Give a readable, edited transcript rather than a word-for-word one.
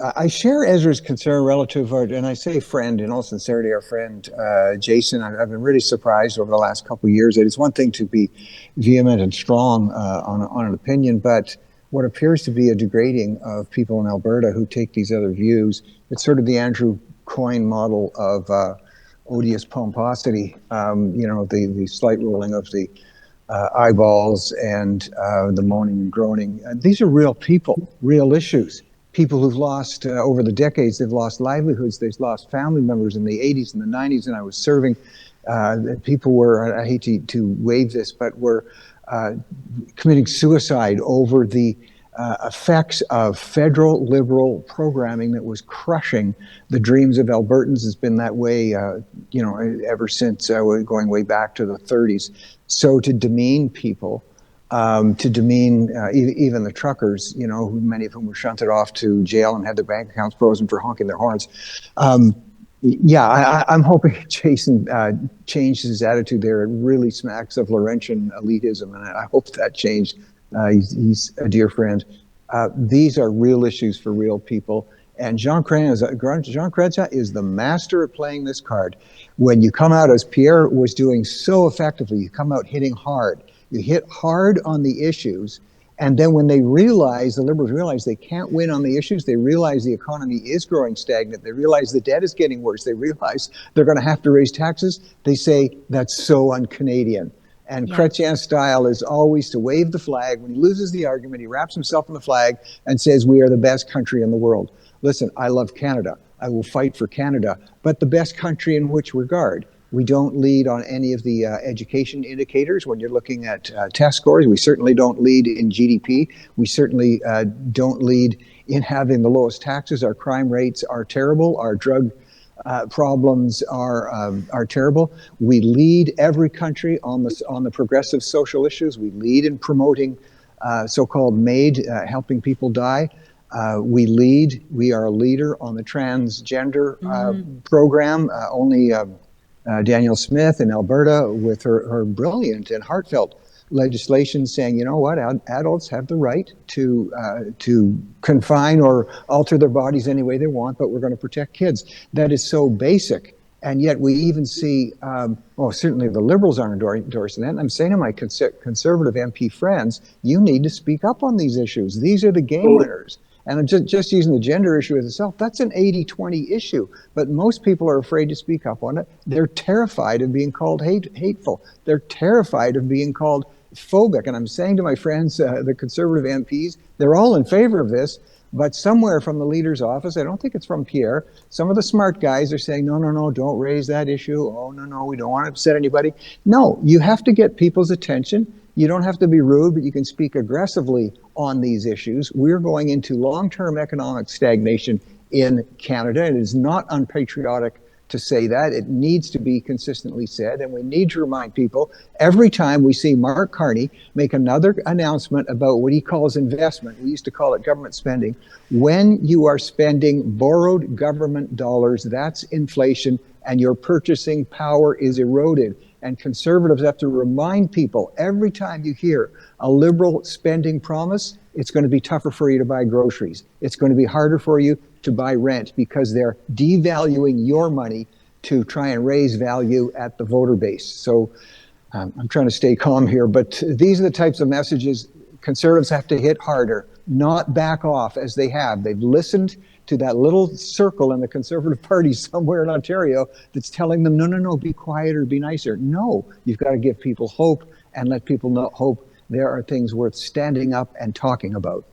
I share Ezra's concern relative, and I say friend, in all sincerity, our friend Jason. I've been really surprised over the last couple of years that it's one thing to be vehement and strong on an opinion, but what appears to be a degrading of people in Alberta who take these other views. It's sort of the Andrew Coyne model of odious pomposity, the slight rolling of the eyeballs and the moaning and groaning. These are real people, real issues. People who've lost, over the decades, they've lost livelihoods, they've lost family members in the 80s and the 90s, and I was serving. People were, I hate to wave this, but were committing suicide over the effects of federal liberal programming that was crushing the dreams of Albertans. Has been that way, ever since going way back to the 30s. So to demean people, to demean even the truckers, many of whom were shunted off to jail and had their bank accounts frozen for honking their horns. I'm hoping Jason changed his attitude there. It really smacks of Laurentian elitism, and I hope that changed. He's a dear friend. These are real issues for real people. And Jean Chrétien is the master at playing this card. When you come out, as Pierre was doing so effectively, you come out hitting hard. You hit hard on the issues. And then when the Liberals realize they can't win on the issues, they realize the economy is growing stagnant, they realize the debt is getting worse, they realize they're going to have to raise taxes, they say that's so un-Canadian. And Chrétien's style is always to wave the flag. When he loses the argument, he wraps himself in the flag and says, we are the best country in the world. Listen, I love Canada. I will fight for Canada. But the best country in which regard? We don't lead on any of the education indicators when you're looking at test scores. We certainly don't lead in GDP. We certainly don't lead in having the lowest taxes. Our crime rates are terrible. Our drug problems are terrible. We lead every country on the progressive social issues. We lead in promoting so-called MAID, helping people die. We are a leader on the transgender program. Only Danielle Smith in Alberta, with her brilliant and heartfelt legislation saying, you know what, adults have the right to confine or alter their bodies any way they want, but we're going to protect kids. That is so basic. And yet we even see, certainly the Liberals aren't endorsing that. And I'm saying to my conservative MP friends, you need to speak up on these issues. These are the game winners. And I'm just using the gender issue as itself. That's an 80-20 issue, but most people are afraid to speak up on it. They're terrified of being called hateful. They're terrified of being called phobic. And I'm saying to my friends, the conservative MPs, they're all in favor of this, but somewhere from the leader's office, I don't think it's from Pierre, some of the smart guys are saying, no, don't raise that issue. Oh, no, we don't want to upset anybody. No, you have to get people's attention. You don't have to be rude, but you can speak aggressively on these issues. We're going into long-term economic stagnation in Canada. It is not unpatriotic to say that. It needs to be consistently said, and we need to remind people every time we see Mark Carney make another announcement about what he calls investment. We used to call it government spending. When you are spending borrowed government dollars, that's inflation, and your purchasing power is eroded. And conservatives have to remind people every time you hear a liberal spending promise, it's going to be tougher for you to buy groceries. It's going to be harder for you to buy rent because they're devaluing your money to try and raise value at the voter base. So I'm trying to stay calm here, but these are the types of messages conservatives have to hit harder, not back off as they have. They've listened to that little circle in the Conservative Party somewhere in Ontario that's telling them, no, be quieter, be nicer. No, you've got to give people hope and let people know hope there are things worth standing up and talking about.